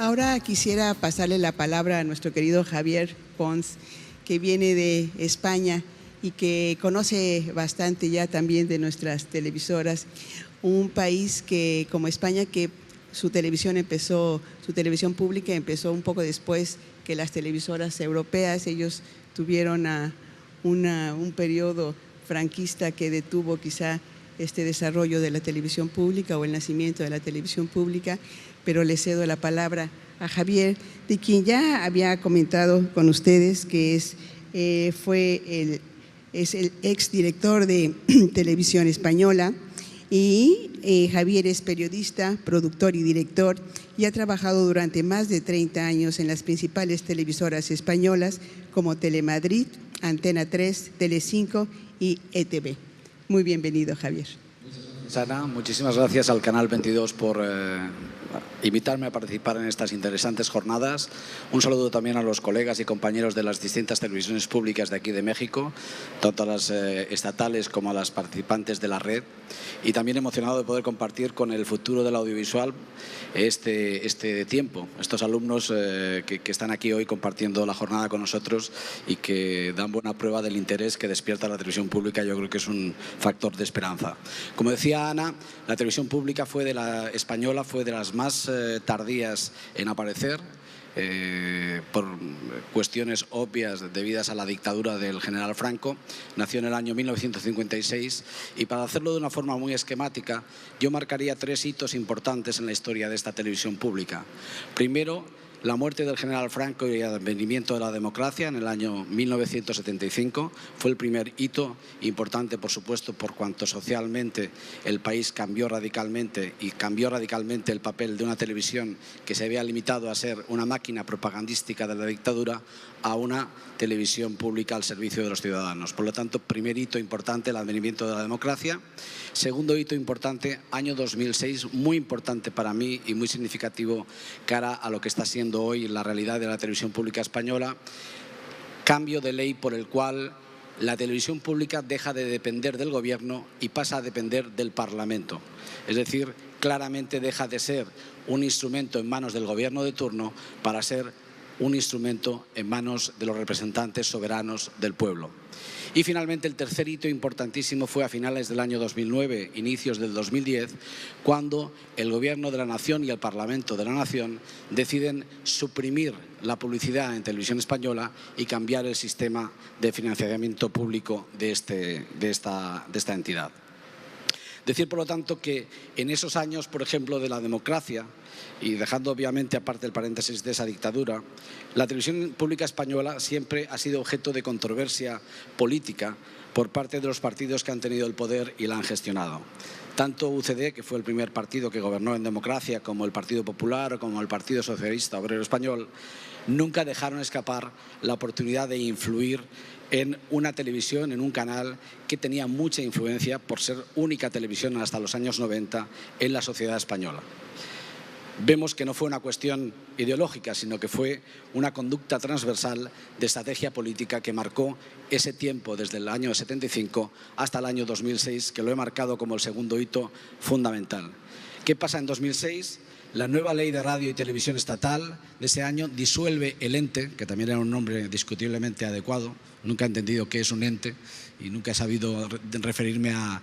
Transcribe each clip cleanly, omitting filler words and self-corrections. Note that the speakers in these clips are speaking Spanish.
Ahora quisiera pasarle la palabra a nuestro querido Javier Pons, que viene de España y que conoce bastante ya también de nuestras televisoras. Un país que, como España, que su televisión pública empezó un poco después que las televisoras europeas. Ellos tuvieron un periodo franquista que detuvo quizá este desarrollo de la televisión pública o el nacimiento de la televisión pública, pero le cedo la palabra a Javier, de quien ya había comentado con ustedes que es el exdirector de Televisión Española. Y Javier es periodista, productor y director y ha trabajado durante más de 30 años en las principales televisoras españolas como Telemadrid, Antena 3, Telecinco y ETV. Muy bienvenido, Javier. Ana, muchísimas gracias al Canal 22 por invitarme a participar en estas interesantes jornadas. Un saludo también a los colegas y compañeros de las distintas televisiones públicas de aquí de México, tanto a las estatales como a las participantes de la red. Y también emocionado de poder compartir con el futuro del audiovisual este tiempo. Estos alumnos que están aquí hoy compartiendo la jornada con nosotros y que dan buena prueba del interés que despierta la televisión pública. Yo creo que es un factor de esperanza. Como decía Ana, la televisión pública española fue de las más tardías en aparecer, por cuestiones obvias debidas a la dictadura del general Franco. Nació en el año 1956 y, para hacerlo de una forma muy esquemática, yo marcaría 3 hitos importantes en la historia de esta televisión pública. Primero, la muerte del general Franco y el advenimiento de la democracia en el año 1975 fue el primer hito importante, por supuesto, por cuanto socialmente el país cambió radicalmente, y cambió radicalmente el papel de una televisión que se había limitado a ser una máquina propagandística de la dictadura a una televisión pública al servicio de los ciudadanos. Por lo tanto, primer hito importante, el advenimiento de la democracia. Segundo hito importante, año 2006, muy importante para mí y muy significativo cara a lo que está siendo hoy la realidad de la televisión pública española. Cambio de ley por el cual la televisión pública deja de depender del gobierno y pasa a depender del Parlamento. Es decir, claramente deja de ser un instrumento en manos del gobierno de turno para ser un instrumento en manos de los representantes soberanos del pueblo. Y finalmente, el tercer hito importantísimo fue a finales del año 2009, inicios del 2010, cuando el Gobierno de la Nación y el Parlamento de la Nación deciden suprimir la publicidad en televisión española y cambiar el sistema de financiamiento público de esta entidad. Decir, por lo tanto, que en esos años, por ejemplo, de la democracia, y dejando obviamente aparte el paréntesis de esa dictadura, la televisión pública española siempre ha sido objeto de controversia política por parte de los partidos que han tenido el poder y la han gestionado. Tanto UCD, que fue el primer partido que gobernó en democracia, como el Partido Popular o como el Partido Socialista Obrero Español, nunca dejaron escapar la oportunidad de influir en una televisión, en un canal que tenía mucha influencia por ser única televisión hasta los años 90 en la sociedad española. Vemos que no fue una cuestión ideológica, sino que fue una conducta transversal de estrategia política que marcó ese tiempo desde el año 75 hasta el año 2006, que lo he marcado como el segundo hito fundamental. ¿Qué pasa en 2006? La nueva ley de radio y televisión estatal de ese año disuelve el ente, que también era un nombre discutiblemente adecuado. Nunca he entendido qué es un ente y nunca he sabido referirme a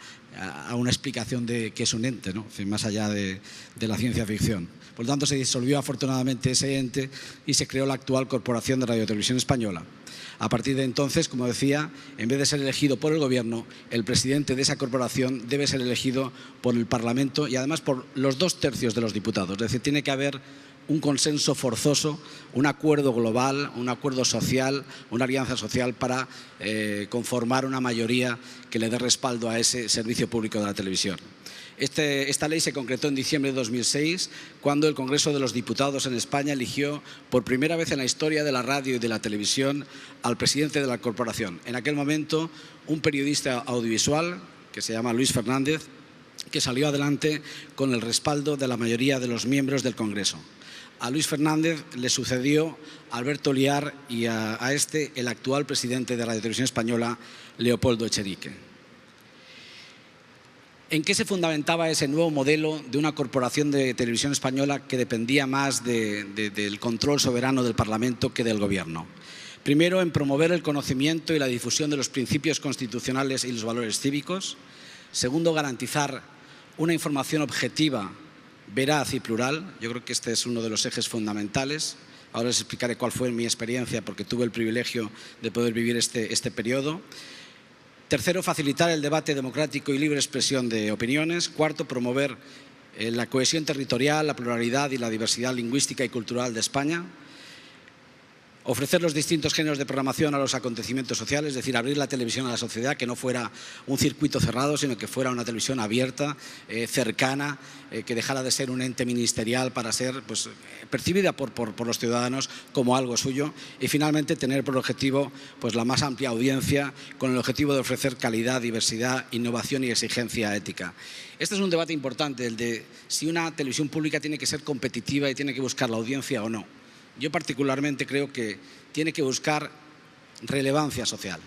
una explicación de qué es un ente, ¿no? En fin, más allá de la ciencia ficción. Por lo tanto, se disolvió afortunadamente ese ente y se creó la actual Corporación de Radio y Televisión Española. A partir de entonces, como decía, en vez de ser elegido por el Gobierno, el presidente de esa corporación debe ser elegido por el Parlamento y además por los 2/3 de los diputados. Es decir, tiene que haber un consenso forzoso, un acuerdo global, un acuerdo social, una alianza social para conformar una mayoría que le dé respaldo a ese servicio público de la televisión. Esta ley se concretó en diciembre de 2006, cuando el Congreso de los Diputados en España eligió por primera vez en la historia de la radio y de la televisión al presidente de la corporación. En aquel momento, un periodista audiovisual que se llama Luis Fernández, que salió adelante con el respaldo de la mayoría de los miembros del Congreso. A Luis Fernández le sucedió Alberto Liar y a el actual presidente de Radio Televisión Española, Leopoldo Echenique. ¿En qué se fundamentaba ese nuevo modelo de una corporación de televisión española que dependía más del control soberano del Parlamento que del Gobierno? Primero, en promover el conocimiento y la difusión de los principios constitucionales y los valores cívicos. Segundo, garantizar una información objetiva, veraz y plural. Yo creo que este es uno de los ejes fundamentales. Ahora les explicaré cuál fue mi experiencia, porque tuve el privilegio de poder vivir este periodo. Tercero, facilitar el debate democrático y libre expresión de opiniones. Cuarto, promover la cohesión territorial, la pluralidad y la diversidad lingüística y cultural de España. Ofrecer los distintos géneros de programación a los acontecimientos sociales, es decir, abrir la televisión a la sociedad, que no fuera un circuito cerrado, sino que fuera una televisión abierta, cercana, que dejara de ser un ente ministerial para ser percibida por los ciudadanos como algo suyo. Y finalmente tener por objetivo la más amplia audiencia, con el objetivo de ofrecer calidad, diversidad, innovación y exigencia ética. Este es un debate importante, el de si una televisión pública tiene que ser competitiva y tiene que buscar la audiencia o no. Yo particularmente creo que tiene que buscar relevancia social.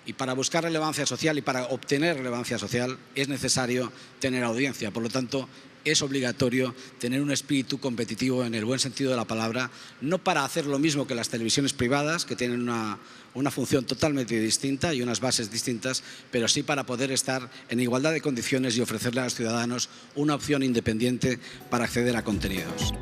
Y para buscar relevancia social y para obtener relevancia social es necesario tener audiencia. Por lo tanto, es obligatorio tener un espíritu competitivo en el buen sentido de la palabra, no para hacer lo mismo que las televisiones privadas, que tienen una función totalmente distinta y unas bases distintas, pero sí para poder estar en igualdad de condiciones y ofrecerle a los ciudadanos una opción independiente para acceder a contenidos.